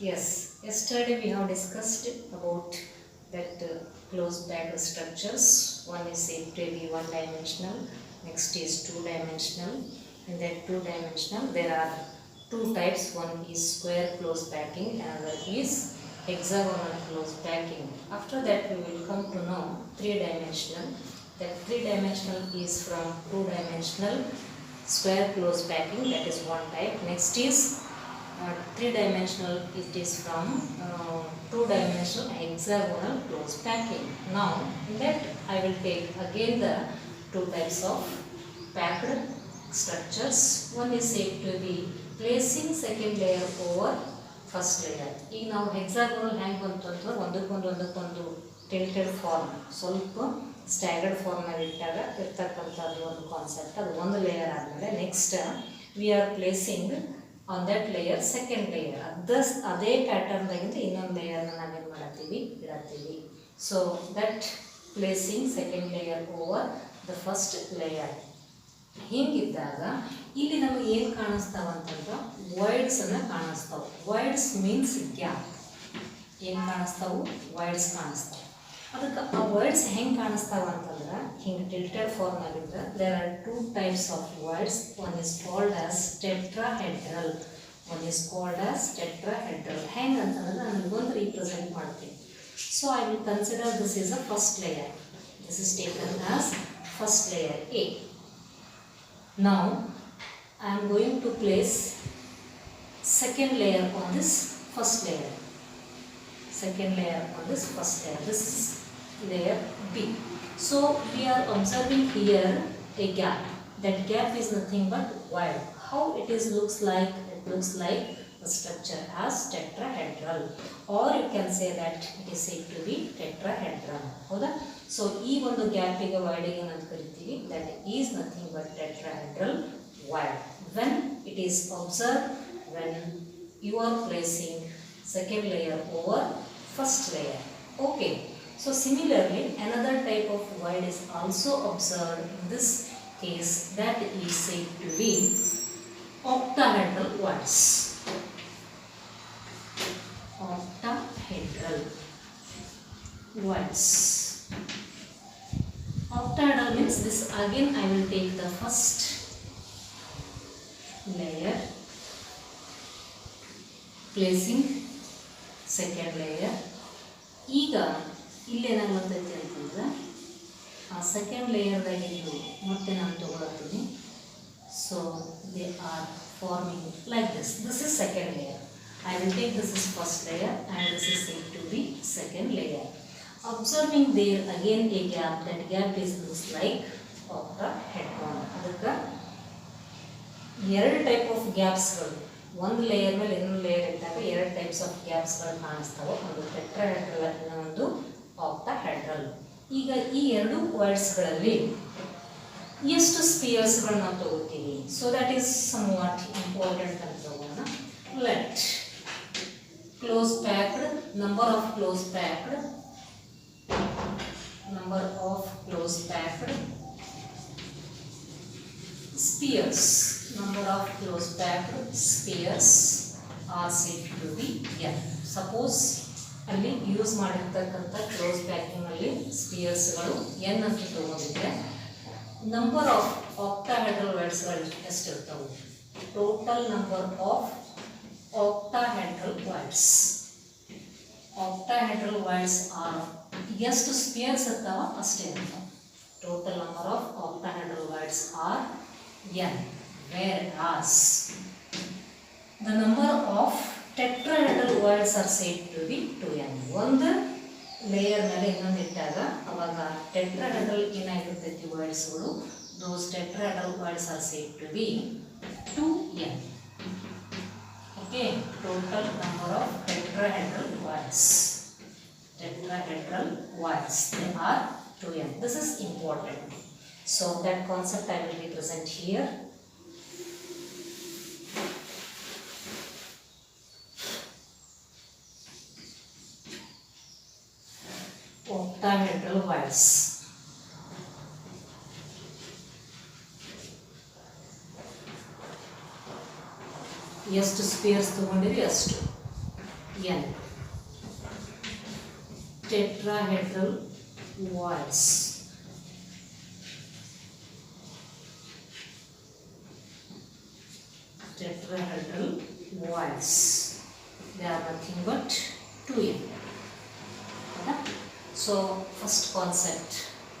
Yes, yesterday we have discussed about that closed packed structures. One is said to be one dimensional, next is two dimensional. In that two dimensional there are two types. One is square closed packing, another is hexagonal closed packing. After that we will come to know three dimensional. That three dimensional is from two dimensional square closed packing, that is one type. Next is three-dimensional, it is from two-dimensional hexagonal closed packing. Now in that I will take again the two types of packed structures. One is said to be placing second layer over first layer. ಈಗ ನಾವು hexagonal ಹ್ಯಾಂಗ್ ಬಂತು ಅಂತಂದ್ರೆ ಒಂದಕ್ಕೊಂದು tilted form, ಸ್ವಲ್ಪ staggered ಫಾರ್ಮ್ನಲ್ಲಿ ಇಟ್ಟಾಗ ಇರ್ತಕ್ಕಂಥದ್ದು ಒಂದು concept. ಅದು ಒಂದು ಲೇಯರ್ ಆದಮೇಲೆ next we are placing on that layer second layer. Thus ಅದೇ ಪ್ಯಾಟರ್ನ್ದಾಗಿಂದ ಇನ್ನೊಂದು ಲೇಯರ್ನ ನಾವೇನು ಮಾಡತ್ತೀವಿ ಇಡತ್ತೀವಿ. So that placing second layer over the first layer. ಹೀಗಿದ್ದಾಗ ಇಲ್ಲಿ ನಮಗೆ ಏನು ಕಾಣಿಸ್ತಾವ ಅಂತಂದ್ರೆ ವಾಯ್ಡ್ಸನ್ನು ಕಾಣಿಸ್ತಾವೆ. Voids means gap. ಏನು ಕಾಣಿಸ್ತಾವು? ವಾಯ್ಡ್ಸ್ ಕಾಣಿಸ್ತಾವೆ. ಅದಕ್ಕೆ ಆ ವರ್ಡ್ಸ್ ಹೆಂಗೆ ಕಾಣಿಸ್ತಾವ ಅಂತಂದ್ರೆ ಹಿಂಗೆ ಟಿಲ್ಟೆಡ್ ಫಾರ್ಮ್ ಆಗಿದ್ರೆ there are two types of words. One is called as tetrahedral, one is called as tetrahedral. ಹೆಂಗೆ ಅಂತಂದ್ರೆ ನಾನು ಒಂದು ರೀಪ್ರೆಸೆಂಟ್ ಮಾಡ್ತೀನಿ. So I will consider this is a first layer. This is taken as first layer A. Now I am going to place second layer on this first layer. Second layer on this first layer. This is layer B. So we are observing here a gap. That gap is nothing but wire. How it is looks like? It looks like the structure as tetrahedral, or you can say that it is said to be tetrahedral. ಹೌದಾ? So ಈ ಒಂದು ಗ್ಯಾಪಿಗೆ ವೈಡಿಗೆ ಅಂತ ಕರಿತೀವಿ. That is nothing but tetrahedral wire. When it is observed when you are placing second layer over first layer. Okay, so similarly another type of void is also observed in this case, that is said to be octahedral voids. Octahedral voids. Octahedral means this. Again I will take the first layer, placing second layer. ಈಗ ಇಲ್ಲೇನಾಗ್ತೈತಿ ಅಂತಂದ್ರೆ ಆ second ಲೇಯರ್ದಾಗಿದ್ದು ಮತ್ತೆ ನಾನು ತಗೊಳ್ತೀನಿ. So they are forming like this. This is second layer. I will take this is first layer and this is said to be second layer. Observing there again a gap. That gap is looks like octahedron. ಅದಕ್ಕೆ ಎರಡು type of ಗ್ಯಾಪ್ಸ್ಗಳು, ಒಂದು layer ಮೇಲೆ ಇನ್ನೊಂದು layer ಇದ್ದಾಗ ಎರಡು types of ಗ್ಯಾಪ್ಸ್ಗಳು ಕಾಣಿಸ್ತಾವೆ. ಒಂದು tetrahedral, ಇನ್ನೊಂದು octahedral. ಈಗ ಈ ಎರಡು ವರ್ಡ್ಸ್ಗಳಲ್ಲಿ ಎಷ್ಟು ಸ್ಪಿಯರ್ಸ್ಗಳು ನಾವು ತಗೋತೀವಿ? ಸೊ ದಟ್ ಈಸ್ ಸಮ್ ವಾಟ್ ಇಂಪಾರ್ಟೆಂಟ್ ಅಂತ ತಗೋಣ. Let close packed, number of close packed, number of close packed spheres, number of close packed spheres are said to be n. Suppose ಅಲ್ಲಿ ಯೂಸ್ ಮಾಡಿರ್ತಕ್ಕಂಥ ಕ್ಲೋಸ್ ಪ್ಯಾಕಿಂಗ್ ಅಲ್ಲಿ ಸ್ಪಿಯರ್ಸ್ಗಳು n ಅಂತ ತಗೊಂಡಿದ್ರೆ ನಂಬರ್ ಆಫ್ ಆಕ್ಟಾಹೆಡ್ರಲ್ ವರ್ಡ್ಸ್ಗಳು ಎಷ್ಟಿರ್ತವೆ? Total number of octahedral voids. Octahedral voids are, ಎಷ್ಟು spheres ಇರ್ತಾವ ಅಷ್ಟೇ ಇರ್ತಾವ. Total number of octahedral voids are n. Whereas the number of tetrahedral words are said to be 2n. ಒಂದು layer ಮೇಲೆ ಇನ್ನೊಂದು ಇಟ್ಟಾಗ ಅವಾಗ tetrahedral ಏನಾಗಿರ್ತೈತಿ ವರ್ಡ್ಸ್ಗಳು, those tetrahedral words are said to be 2n. Okay, total number of tetrahedral words. Tetrahedral words, they are 2n. This is important. So that concept I will represent here. Octahedral voids. ಎಷ್ಟು spears ತಗೊಂಡಿರಿ ಅಷ್ಟು. N. Tetrahedral voids. Tetrahedral voids. They are nothing but 2n. So first concept,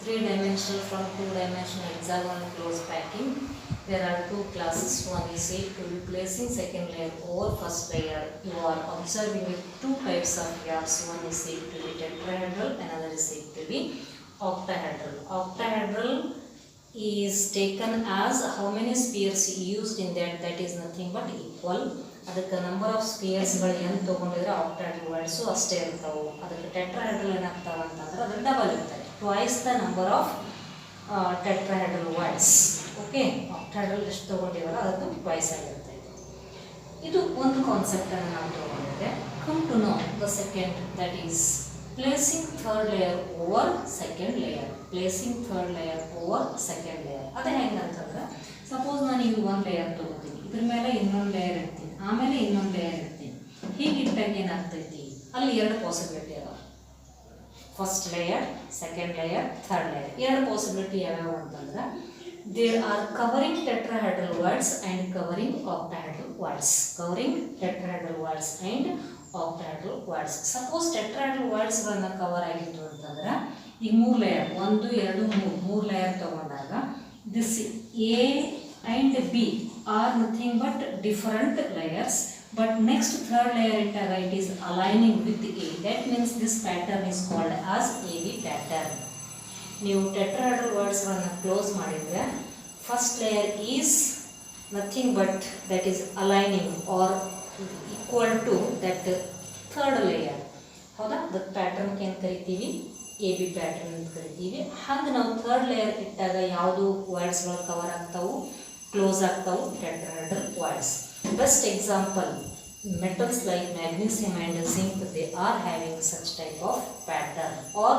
3-dimensional from 2-dimensional hexagonal close packing. There are two classes. One is said to be placing second layer over first layer. You are observing with two types of gaps. One is said to be tetrahedral, another is said to be octahedral. Octahedral is taken as how many spheres used in that, that is nothing but equal. ಅದಕ್ಕೆ number of ಸ್ಪಿಯರ್ಸ್ಗಳು ಏನು ತೊಗೊಂಡಿದ್ರೆ octahedral words ಅಷ್ಟೇ ಇರ್ತಾವೆ. ಅದಕ್ಕೆ tetrahedral ಏನಾಗ್ತಾವೆ ಅಂತಂದ್ರೆ ಅದು double ಇರ್ತದೆ, twice the number of tetrahedral words. Okay, octahedral ಎಷ್ಟು ತೊಗೊಂಡಿವಲ್ಲ ಅದಕ್ಕೆ ಟ್ವೈಸ್ ಆಗಿರುತ್ತೆ. ಇದು ಒಂದು ಕಾನ್ಸೆಪ್ಟನ್ನು ನಾವು ತೊಗೊಂಡಿದ್ದೆ. Come to know the second, that is placing third layer over second layer. Placing third layer over second layer ಅದು ಹೆಂಗಂತಂದ್ರೆ, ಸಪೋಸ್ ನಾನು ಈಗ ಒಂದು ಲೇಯರ್ ತೊಗೋತೀನಿ, ಇದ್ರ ಮೇಲೆ ಇನ್ನೊಂದು ಲೇಯರ್ ಇರ್ತೀನಿ, ಆಮೇಲೆ ಇನ್ನೊಂದು ಲೇಯರ್ ಇರ್ತೀನಿ. ಹೀಗಿಟ್ಟಾಗ ಏನಾಗ್ತೈತಿ, ಅಲ್ಲಿ ಎರಡು ಪಾಸಿಬಿಲಿಟಿ ಅದಾವ. First layer, second layer, third layer. ಎರಡು ಪಾಸಿಬಿಲಿಟಿ ಯಾವ್ಯಾವ ಅಂತಂದ್ರೆ, there are covering tetrahedral voids and covering octahedral voids. Covering tetrahedral voids and octahedral voids. Suppose tetrahedral ವರ್ಡ್ಸ್ಗಳನ್ನ ಕವರ್ ಆಗಿತ್ತು ಅಂತಂದ್ರೆ, ಈಗ 3 ಲೇಯರ್, 1 2 3 ಲೇಯರ್ ತಗೊಂಡಾಗ this A and B are nothing but different layers, but next third layer it is aligning with A. That means this pattern is called as AB pattern. ನೀವು tetrahedral ವರ್ಡ್ಸ್ಗಳನ್ನು close ಮಾಡಿದರೆ first layer is nothing but that is aligning are equal to that third layer. ಹೌದಾ, that ಪ್ಯಾಟರ್ನ್ಗೆ ಏನು ಕರಿತೀವಿ, A B pattern ಅಂತ ಕರಿತೀವಿ. ಹಾಗೆ ನಾವು ಥರ್ಡ್ ಲೇಯರ್ ಇಟ್ಟಾಗ ಯಾವುದು ವರ್ಡ್ಸ್ಗಳು ಕವರ್ ಆಗ್ತಾವು, ಕ್ಲೋಸ್ ಆಗ್ತಾವು, tetrahedral voids. Best example, metals like magnesium and zinc, they are having such type of pattern, or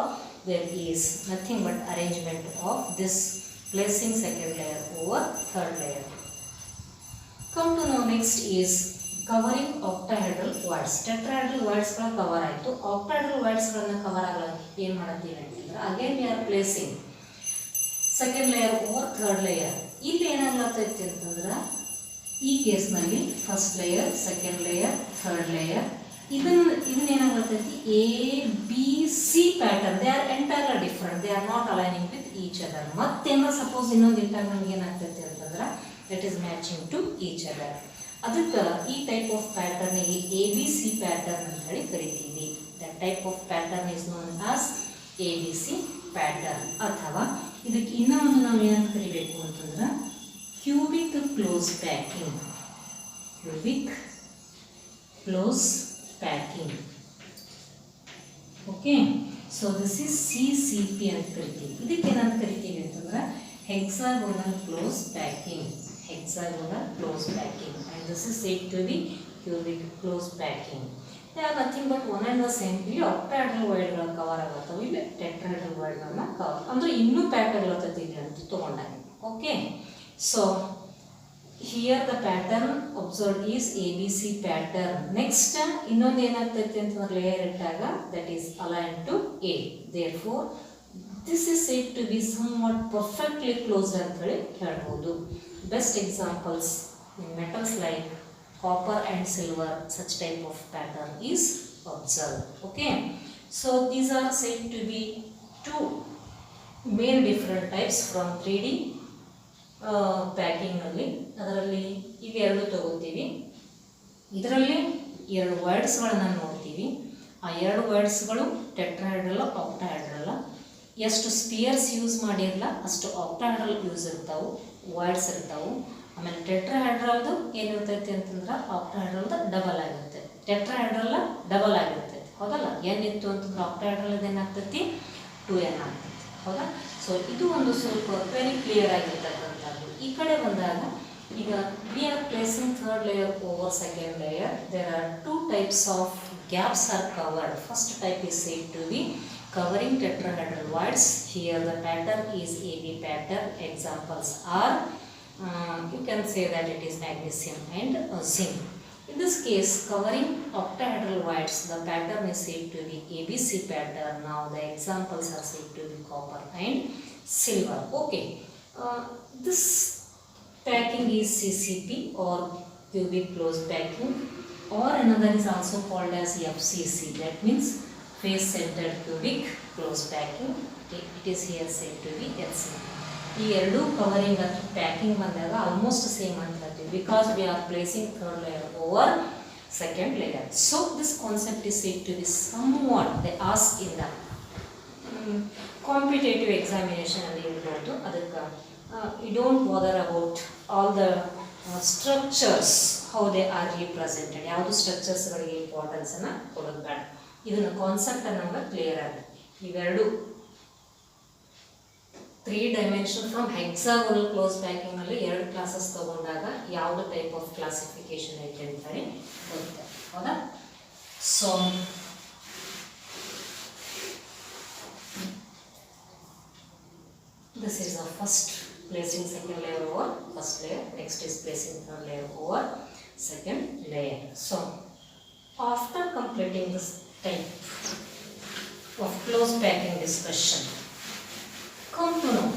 there is nothing but arrangement of this placing second layer over third layer. Come to know next is covering octahedral words. Tetrahedral words ಗಳ cover ಆಯಿತು. octahedral words ಗಳನ್ನ cover ಆಗಲಿಕ್ಕೆ ಏನು ಮಾಡ್ತೀವಿ ಅಂತಂದ್ರೆ, again we are placing second layer over third layer. ಇಲ್ಲಿ ಏನಾಗ್ಲತ್ತೈತಿ ಅಂತಂದ್ರೆ, ಈ ಕೇಸ್ನಲ್ಲಿ first layer, second layer, third layer, ಇದನ್ನೇನಾಗ್ಲತ್ತೈತಿ, A B C pattern. They are entirely different, they are not aligning with each other. ಮತ್ತೇನೋ ಸಪೋಸ್ ಇನ್ನೊಂದು ಇಟ್ಟಾಗ ನಮ್ಗೆ ಏನಾಗ್ತೈತಿ ಅಂತಂದ್ರೆ, that is matching to each other. ಅದಕ್ಕೆ ಈ ಟೈಪ್ ಆಫ್ ಪ್ಯಾಟರ್ನಿಗೆ ಎ ಬಿ ಸಿ ಪ್ಯಾಟರ್ನ್ ಅಂತ ಹೇಳಿ ಕರಿತೀವಿ. That type of pattern is known as A B C pattern. ಅಥವಾ ಇದಕ್ಕೆ ಇನ್ನೂ ಒಂದು ನಾವು ಏನಂತ ಕರಿಬೇಕು ಅಂತಂದ್ರೆ, cubic close packing. Cubic close packing. Okay, so this is CCP ಅಂತ ಕರಿತೀವಿ. ಇದಕ್ಕೆ ಏನಂತ ಕರಿತೀವಿ ಅಂತಂದ್ರೆ, hexagonal close packing. Hexagonal close packing, and this is said to be cubic close packing. They are nothing but one and the same. ಇಲ್ಲಿ octahedral ವರ್ಡ್ಗಳ cover ಆಗತ್ತವೆ, ಇಲ್ಲಿ tetrahedral ವರ್ಡ್ಗಳನ್ನ cover ಅಂದ್ರೆ ಇನ್ನೂ ಪ್ಯಾಕ್ ಆಗಲತ್ತೈತಿ ಇಲ್ಲಿ ಅಂತ ತಗೊಂಡಾಗ. Okay, so here the pattern observed is ABC pattern. Next ಇನ್ನೊಂದು ಏನಾಗ್ತೈತಿ ಅಂತಂದ್ರೆ, ಲೇಯರ್ ಇಟ್ಟಾಗ that is aligned to A. Therefore this is said to be somewhat perfectly closed ಅಂತ ಹೇಳಿ ಹೇಳ್ಬೋದು. Best examples in metals like copper and silver, such type of pattern is observed. Okay, so these are said to be two main different types from 3D ಪ್ಯಾಕಿಂಗಲ್ಲಿ. ಅದರಲ್ಲಿ ಇವೆರಡು ತಗೋತೀವಿ, ಇದರಲ್ಲಿ ಎರಡು ವರ್ಡ್ಸ್ಗಳನ್ನು ನೋಡ್ತೀವಿ. ಆ ಎರಡು ವರ್ಡ್ಸ್ಗಳು ಟೆಟ್ರಾಹೆಡ್ರಲ್, ಆಕ್ಟಾಹೆಡ್ರಲ್. ಎಷ್ಟು ಸ್ಪಿಯರ್ಸ್ ಯೂಸ್ ಮಾಡಿರಲ್ಲ ಅಷ್ಟು ಆಕ್ಟಾಹೆಡ್ರಲ್ ಯೂಸ್ ಇರ್ತಾವೆ, ವರ್ಡ್ಸ್ ಇರ್ತಾವೆ. ಆಮೇಲೆ ಟೆಟ್ರಾಹೆಡ್ರಲ್ದು ಏನಿರ್ತೈತಿ ಅಂತಂದ್ರೆ, ಆಕ್ಟಾಹೆಡ್ರಲ್ದು ಡಬಲ್ ಆಗಿರುತ್ತೆ, ಟೆಟ್ರಾಹೆಡ್ರಲ್ ಡಬಲ್ ಆಗಿರ್ತೈತಿ. ಹೌದಲ್ಲ, ಎನ್ ಇತ್ತು ಅಂತಂದ್ರೆ ಆಕ್ಟಾಹೆಡ್ರಲ್ ಏನಾಗ್ತೈತಿ, 2n ಆಗ್ತೈತಿ. ಹೌದಾ, ಸೊ ಇದು ಒಂದು ಸ್ವಲ್ಪ ವೆರಿ ಕ್ಲಿಯರ್ ಆಗಿರ್ತಕ್ಕಂಥದ್ದು. ಈ ಕಡೆ ಬಂದಾಗ ಈಗ we are placing third layer over second layer. There are two types of gaps are covered. First type is said to be covering tetrahedral words. Here the pattern is AB pattern. Examples are you can say that it is magnesium and zinc. In this case, covering octahedral words whites, the pattern is said to be ABC pattern. Now the examples are said to be copper and silver. Okay, this packing is CCP or cubic closed packing, or another is also called as FCC, that means face centered cubic closed packing. Okay, it is here said to be FCC. ಈ ಎರಡು covering packing ಬಂದಾಗ almost same ಅಂತ because we are placing third layer over second layer. So this concept is said to be somewhat they ask in the competitive examination and you don't bother about all the structures, how they are represented. ಯಾವುದು structures ಗಳಿಗೆ importance ಅನ್ನು ಕೊಡೋದು ಬೇಡ. ಇದನ್ನ concept ನಮಗೆ clear ಆಗಿದೆ. ಇವೆರಡು 3 dimension from hexagonal close packing ಅಲ್ಲಿ ಎರಡು ಕ್ಲಾಸಸ್ ತಗೊಂಡಾಗ ಯಾವುದು ಟೈಪ್ ಆಫ್ ಕ್ಲಾಸಿಫಿಕೇಶನ್ ಐತೆ ಅಂತಾರೆ ಗೊತ್ತೆ ಹೌದಾ. So this is our first placing second layer over first layer, next is placing third layer over second layer. So after completing this type of close packing discussion, come to know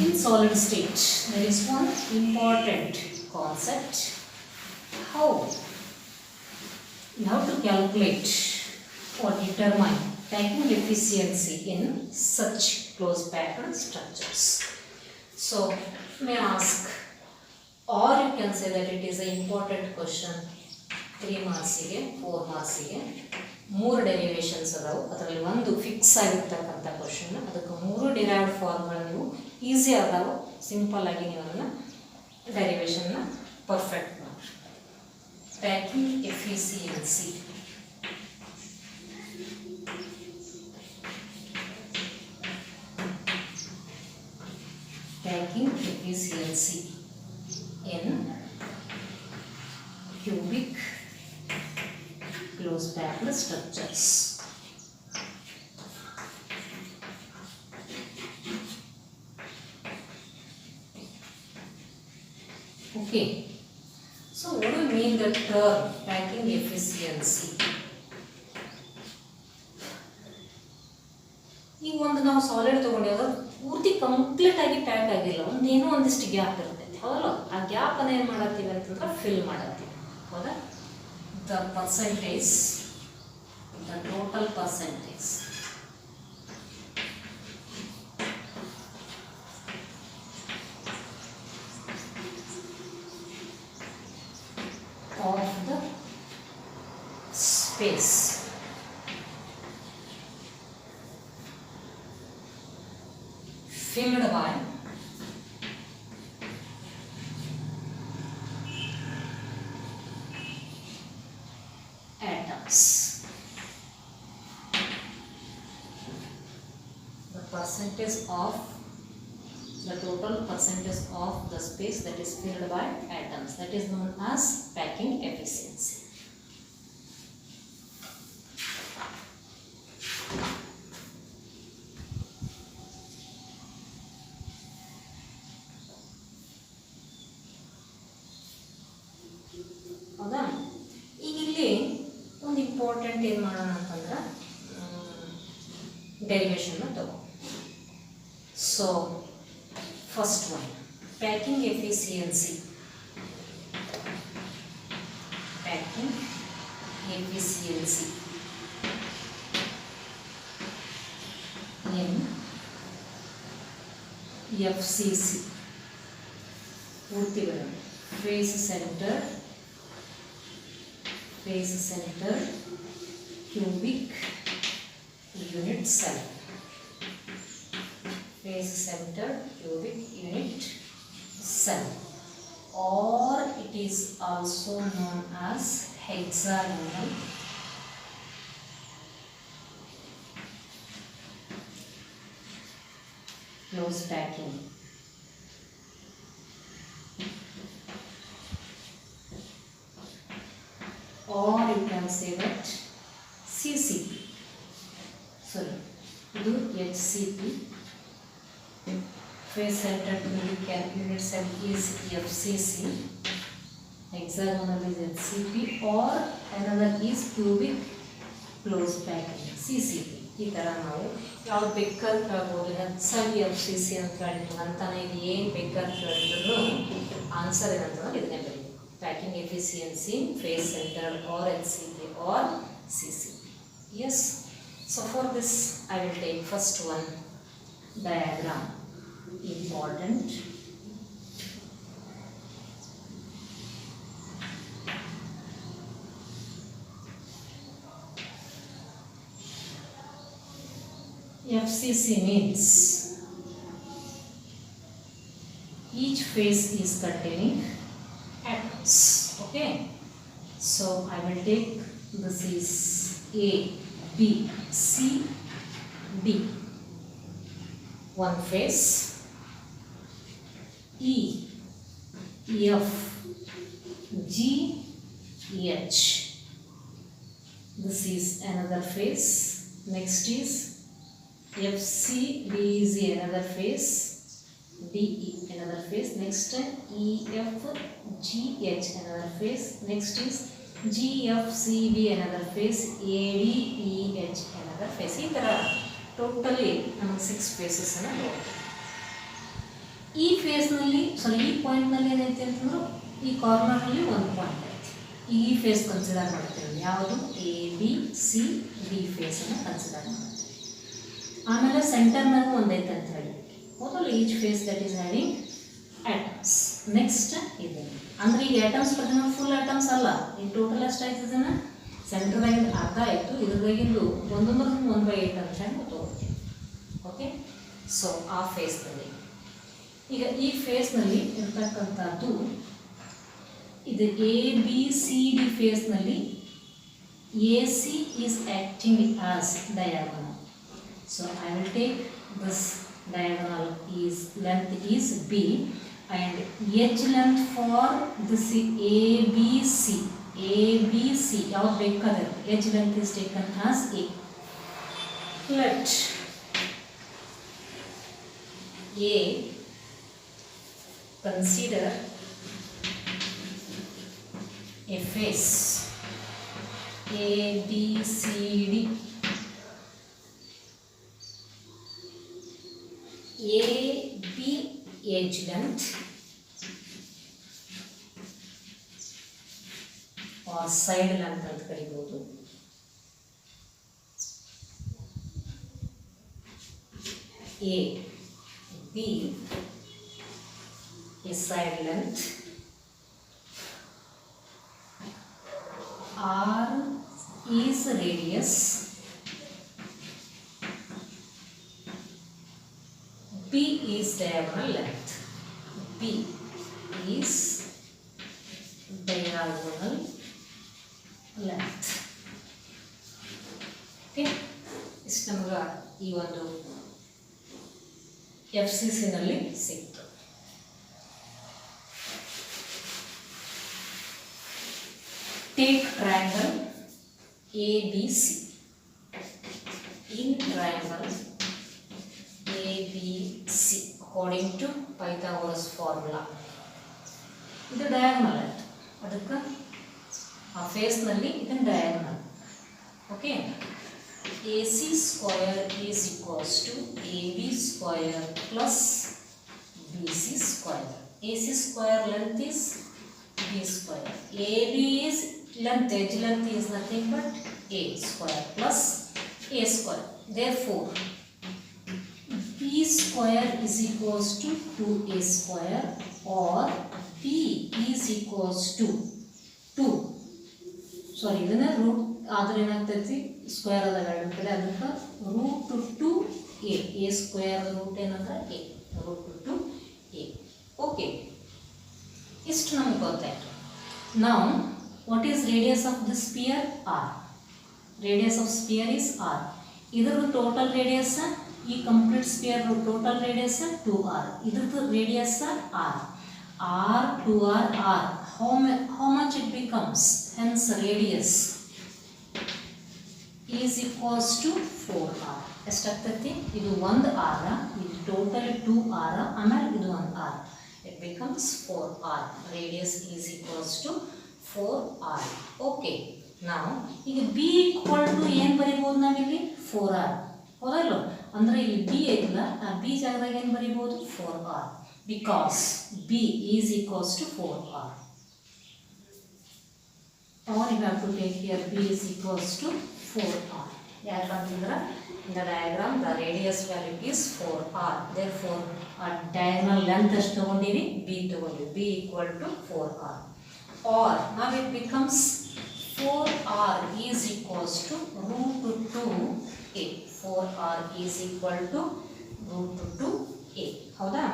in solid state there is one important concept, how you have to calculate or determine packing efficiency in such close packed structures. So may I ask, or you can say that it is an important question, 3 marks ige 4 marks ige 3 derivations ಅದಾವು. ಅದರಲ್ಲಿ ಒಂದು fix ಆಗಿರ್ತಕ್ಕಂಥ question, ಅದಕ್ಕೆ 3 derived ಫಾರ್ಮ್ಗಳು ನೀವು easy ಅದಾವು, simple ಆಗಿ ನೀವು ಅದನ್ನು ಡೆರಿವೇಷನ್ನ ಪರ್ಫೆಕ್ಟ್ ಮಾಡಿ. Packing efficiency, packing efficiency in cubic close packed structures. Okay, so what do you mean the term packing efficiency? ಈಗ ಒಂದು ನಾವು ಸಾಲಿಡ್ ತಗೊಂಡಿವಾಗ ಪೂರ್ತಿ ಕಂಪ್ಲೀಟ್ ಆಗಿ ಪ್ಯಾಕ್ ಆಗಿಲ್ಲ, ಒಂದೇನೋ ಒಂದಿಷ್ಟು ಗ್ಯಾಪ್ ಇರ್ತೈತಿ ಹೌದಲ್ಲ, ಆ ಗ್ಯಾಪ್ ಅನ್ನ ಏನು ಮಾಡತ್ತೀವಿ ಅಂತಂದ್ರೆ ಫಿಲ್ ಮಾಡತ್ತೀವಿ ಹೌದಾ. The percentage, the total percentage of the space filled by atoms. The percentage of the total percentage of the space that is filled by atoms, that is known as packing efficiency. ಹೌದಾ. ಈಗ ಇಲ್ಲಿ ಒಂದು important ಏನು ಮಾಡೋಣ ಅಂತಂದ್ರೆ ಡೆರಿವೇಷನ್ನ ತಗೋ. So first one packing efficiency, packing efficiency in FCC ಪೂರ್ತಿಗಳು face centered cubic unit cell, face centered cubic unit cell, or it is also known as hexagonal close packing. Or you can say that CCP, sorry, do HCP, face centered cubic unit cell is FCC, hexagonal is HCP or another is cubic closed packing CCP. ಈ ಥರ ನಾವು ಯಾವ್ದು ಬೇಕಾದ್ರೆ ಕೇಳ್ಬೋದು. ಹೆಚ್ಚಾಗಿ FCC ಅಂತ ಹೇಳಿದ್ರು ಅಂತಾನೆ ಇದು ಏನು ಬೇಕಾದ್ರೆ ಕೇಳಿದ್ರು ಆನ್ಸರ್ ಏನಂತಂದ್ರೆ ಇದನ್ನೇ ಬರೀಬೇಕು. Packing efficiency face centred or HCP or CCP. Yes. So for this I will take first one diagram. Important. FCC means each phase is containing atoms. Okay, so I will take this is A, B, C, D. One phase. E, F, G, H. This is another phase. Next is FC, D is another phase, DE another phase. Next EF, GH another phase. Next is GFCB another phase, AD, EH another phase. ಈ ಥರ totally ನಮಗೆ 6 phases ಅನ್ನು ನೋಡ್ತೀವಿ. ಈ ಫೇಸ್ನಲ್ಲಿ ಈ ಪಾಯಿಂಟ್ನಲ್ಲಿ ಏನೈತೆ ಅಂತಂದ್ರೆ ಈ ಕಾರ್ನರ್ನಲ್ಲಿ ಒಂದು ಪಾಯಿಂಟ್ ಐತಿ. ಈ ಫೇಸ್ ಕನ್ಸಿಡರ್ ಮಾಡ್ತೀವಿ. ಯಾವುದು ABC ಫೇಸನ್ನು ಕನ್ಸಿಡರ್ ಮಾಡ್ತೀವಿ. ಆಮೇಲೆ ಸೆಂಟರ್ನಾಗೂ ಒಂದೈತೆ ಅಂತ ಹೇಳಿ ಮೊದಲು each face that is having atoms. Next ಇದೆ ಅಂದರೆ ಈಗ ಆಟಮ್ಸ್ ಪ್ರತಿನ ಫುಲ್ ಆಟಮ್ಸ್ ಅಲ್ಲ. ಈ ಟೋಟಲ್ ಎಷ್ಟಾಯ್ತು ಇದನ್ನು ಸೆಂಟರ್ದಾಗಿಂದ ಅರ್ಧ ಆಯಿತು. ಇದ್ರದಾಗಿಂದು 1/8 ಅಂತ ಹೇಳಿ ತಗೋತೀವಿ. ಓಕೆ, ಸೊ ಆ ಫೇಸ್ನಲ್ಲಿ ಈಗ ಈ ಫೇಸ್ನಲ್ಲಿ ಇರ್ತಕ್ಕಂಥದ್ದು ಇದು ABCD ಫೇಸ್ನಲ್ಲಿ AC is acting as diagonal. So I will take this diagonal is length is B and H length for this ABC. ABC ಯಾವ್ದು ಬೇಕಾದ್ರೆ H length is taken as A. Let A consider a face ABCD. AB edge length or side length ಅಂತ ಕರೀಬಹುದು. A, B is side length, R is radius, B is diagonal length. B is diagonal length. Okay, ಇಷ್ಟು ನಮಗೆ ಈ ಒಂದು FCC ನಲ್ಲಿ ಸಿಕ್ತು. Take triangle ABC. In triangle ABC according to Pythagoras formula. ಇದು diagonal ಆಯ್ತು. ಅದಕ್ಕೆ ಆ ಫೇಸ್ನಲ್ಲಿ ಇದನ್ನು diagonal. Okay, AC square is equals to AB square plus BC square. AC square length is B square. AB is length, edge length is nothing but A square plus A square. Therefore B square is equals to 2A square or B is equals to 2. Sorry, ಇದನ್ನ root ಆದರೆ ಏನಾಗ್ತೈತಿ square ಅದ ಎರಡು ಕಡೆ, ಅದಕ್ಕೆ root 2A. A square root ಏನಂದ್ರೆ A, root 2A. Okay, ಇಷ್ಟು ನಮಗೆ ಗೊತ್ತಾಯ್ತು. Now what is radius of the sphere? R. Radius of sphere is R. ಇದರ ಟೋಟಲ್ ರೇಡಿಯಸ್ ಈ complete sphere total radius 2r. ಇದ್ರದ್ದು radius r. r 2r r. How much it becomes? Hence radius is equals to 4r. ಎಷ್ಟಾಗ್ತೈತಿ? ಇದು 1 r, ಇದು total 2r, ಆಮೇಲೆ ಇದು 1 r. It becomes 4r. Radius is equals to 4r. Okay. Now ಈಗ b equal to ಏನು ಬರೀಬಹುದು ನಾವಿಲ್ಲಿ 4r. ಹೌದಲ್ಲ? ಅಂದ್ರೆ ಇಲ್ಲಿ b ಐತಲ್ಲ, ಆ b ಜಾಗದಾಗ ಏನು ಬರೀಬಹುದು 4r because b is equals to 4r. Or you have to take here b is equals to 4r. ಯಾಕಂತಂದ್ರೆ in the diagram the radius value is 4r. Therefore a diagonal length ಎಷ್ಟು ತಗೊಂಡಿವಿ b ತಗೊಂಡಿವಿ. b equal to 4r. Or now it becomes 4r is equals to root 2a. 4r is equal to root 2a. ಹೌದಾ?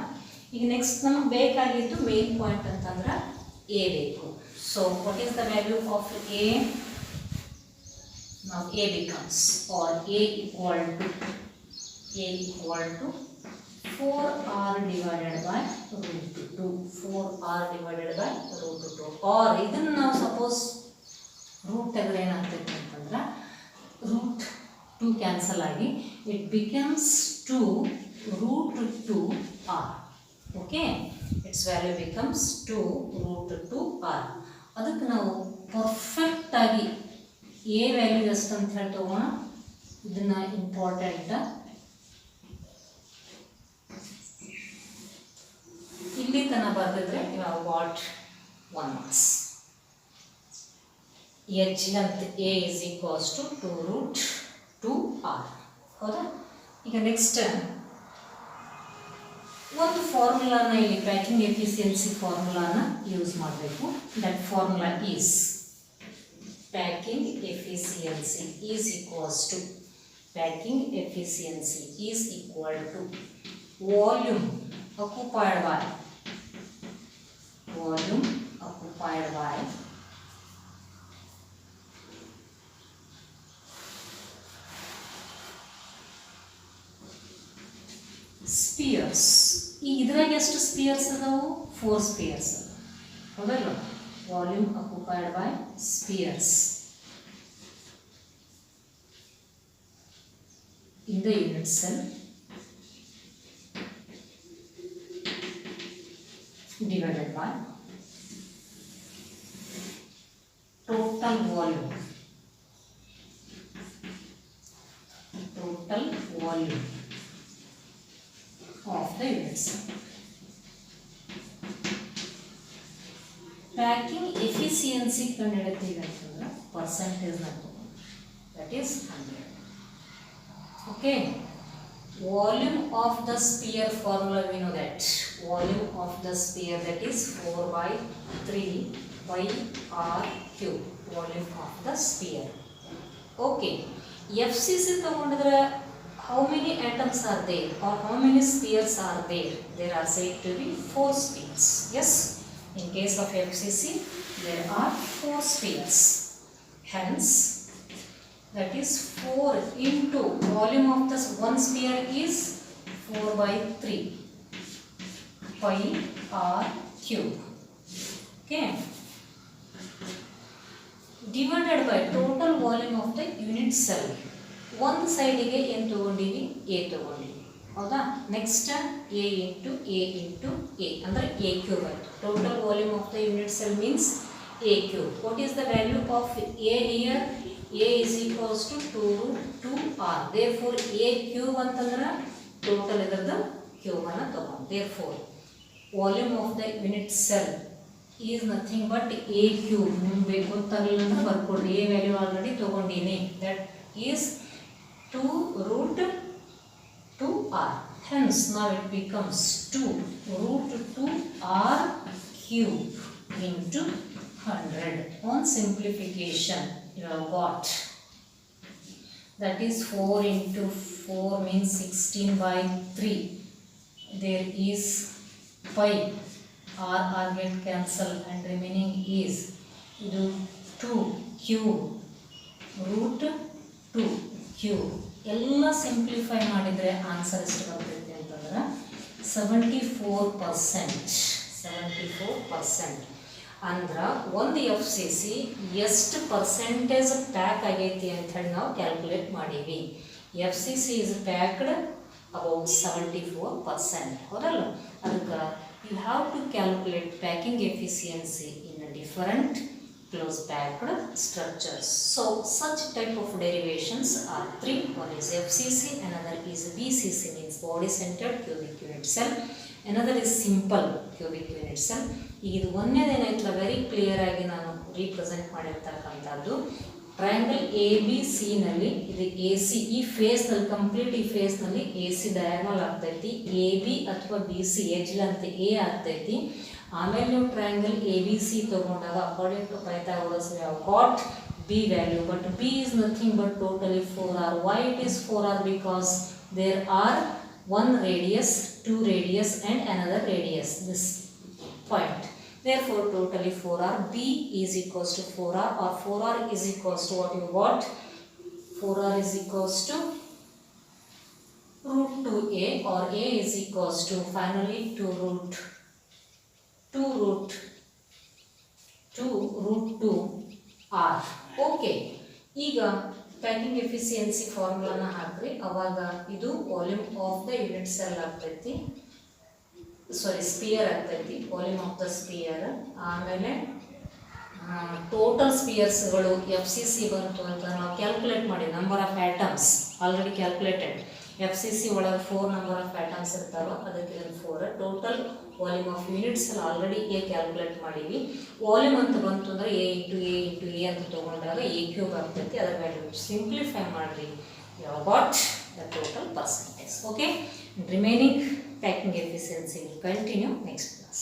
ಈಗ next ನಮಗೆ ಬೇಕಾಗಿತ್ತು main point ಅಂತಂದ್ರೆ a ಬೇಕು. So what is the value of a? Now a becomes or a equal to 4r divided by root 2. 4r divided by root 2. Or ಇದನ್ನು ನಾವು suppose root ತೆಗೆದ್ರೆ ಏನಾಗ್ತೈತೆ ಅಂತಂದ್ರೆ ರೂಟ್ 2 ಕ್ಯಾನ್ಸಲ್ ಆಗಿ it becomes 2 root 2r. Okay, it's value becomes 2 root 2r. ಅದಕ್ಕೆ ನಾವು perfect ಆಗಿ A value ಎಷ್ಟು ಅಂತ ಹೇಳಿ ತಗೋಣ. ಇದನ್ನ ಇಂಪಾರ್ಟೆಂಟ್ ಇಲ್ಲಿ ತನಕ ಬರೆದಿದ್ರೆ ಇವಾಗ what 1 marks. Each length a is equals to 2 root 2r. ಹೌದಾ? ಈಗ ನೆಕ್ಸ್ಟ್ ಒಂದು ಫಾರ್ಮುಲಾನ ಇಲ್ಲಿ ಪ್ಯಾಕಿಂಗ್ ಎಫಿಷಿಯನ್ಸಿ ಫಾರ್ಮುಲಾನ ಯೂಸ್ ಮಾಡಬೇಕು. That formula is packing efficiency is equals to volume occupied by spheres. ಈಗ ಇದ್ರಾಗ ಎಷ್ಟು ಸ್ಪಿಯರ್ಸ್ ಅದಾವು? 4 ಸ್ಪಿಯರ್ಸ್ ಅದಾವು. ಹೌದಲ್ಲ? volume occupied by spheres in the unit cell divided by total volume of the unit cell. Packing efficiency ಕಂಡುಹಿಡಿತೀವಿ ಅಂತಂದ್ರೆ percentage ನ that is 100. Okay, volume of the sphere formula we know that volume of the sphere that is 4 by 3 by r cube. Volume of the sphere. Okay, FCC ತಗೊಂಡಿದ್ರೆ how many atoms are there or how many spheres are there? There are said to be 4 spheres. Yes, in case of FCC there are 4 spheres. Hence that is 4 into volume of this one sphere is 4 by 3 pi r cube. Okay, divided by total volume of the unit cell. ಒಂದು ಸೈಡಿಗೆ ಏನು ತಗೊಂಡಿವಿ? a ತಗೊಂಡಿವಿ. ಹೌದಾ? Next a into a ಅಂದರೆ a cube ಆಯಿತು. Total volume of the unit cell means a cube. What is the value of a here? a is equals to 2 root 2r. therefore a cube ಅಂತಂದ್ರೆ total ಇದರದ cube ಅನ್ನು ತಗೊಂಡು therefore volume of the unit cell is nothing but a cube. ನಿಮಗೆ ಬೇಕು ಗೊತ್ತಾಗಲಿಲ್ಲ ಅಂದ್ರೆ ಬರ್ಕೊಡ್ರಿ. a value already ತಗೊಂಡಿನಿ. that is 2 root 2r. hence now it becomes 2 root 2r cube into 100. on simplification you have got that is 4 into 4 means 16 by 3. there is pi r get cancelled and remaining is 2 cube root 2 cube. ಎಲ್ಲ simplify ಮಾಡಿದರೆ answer ಎಷ್ಟು ಬರ್ತೈತೆ ಅಂತಂದ್ರೆ 74%. ಅಂದ್ರೆ ಒಂದು FCC ಎಷ್ಟು percentage pack ಆಗೈತಿ ಅಂತ ಹೇಳಿ ನಾವು ಕ್ಯಾಲ್ಕುಲೇಟ್ ಮಾಡೀವಿ. FCC is packed about 74%. ಹೌದಲ್ಲ? ಅದಕ್ಕೆ you have to calculate packing efficiency in a different close packed structures. So such type of derivations are three. One is FCC, another is BCC, means body centered cubic unit cell, another is simple cubic unit cell. ಇದು ಒಂದೇದೇನಾಯ್ತಲ್ಲ very clear ಆಗಿ ನಾನು represent ಮಾಡಿರ್ತಕ್ಕಂಥದ್ದು. Triangle A B C ನಲ್ಲಿ ಇದು A C, ಈ ಫೇಸ್ನಲ್ಲಿ complete ಈ ಫೇಸ್ನಲ್ಲಿ ಎ ಸಿ ಡಯಾಗ್ನಲ್ ಆಗ್ತೈತಿ, ಎ ಬಿ ಅಥವಾ B C edge length A ಆಗ್ತೈತಿ. ಆಮೇಲೆ ನೀವು ಟ್ರಯಾಂಗಲ್ ಎ ಬಿ ಸಿ ತಗೊಂಡಾಗ according to Pythagoras we have got B value, but B is nothing but totally 4r. Why it is 4r? Because there are one radius, two radius and another radius, this point. Therefore totally 4r. B is equals to 4r, or 4r is equals to what you got? 4r is equals to root 2a, or a is equals to finally 2 root 2r. Okay, ಈಗ packing efficiency ಫಾರ್ಮುಲಾನ ಹಾಕ್ರಿ. ಅವಾಗ ಇದು volume of the unit cell ಆಗ್ತೈತಿ, spear ಆಗ್ತೈತಿ, volume of the spear. ಆಮೇಲೆ total ಸ್ಪಿಯರ್ಸ್ಗಳು F C C ಬಂತು ಅಂತ ನಾವು ಕ್ಯಾಲ್ಕುಲೇಟ್ ಮಾಡಿ, number of atoms already calculated. F C C ಒಳಗೆ 4 ನಂಬರ್ ಆಫ್ ಆಟಮ್ಸ್ ಇರ್ತಾವ, ಅದಕ್ಕೆ 4. Total volume of units already A calculate ಮಾಡೀವಿ. ವಾಲ್ಯೂಮ್ ಅಂತ ಬಂತು ಅಂದರೆ ಎ ಇಂಟು ಎ ಅಂತ ತೊಗೊಂಡಾಗ ಎ ಕ್ಯೂಬ್ ಆಗ್ತೈತಿ. ಅದರ ವ್ಯಾಲ್ಯೂ ಸಿಂಪ್ಲಿಫೈ ಮಾಡಿರಿ, you got the total percentage. Okay, remaining packing efficiency will continue next class.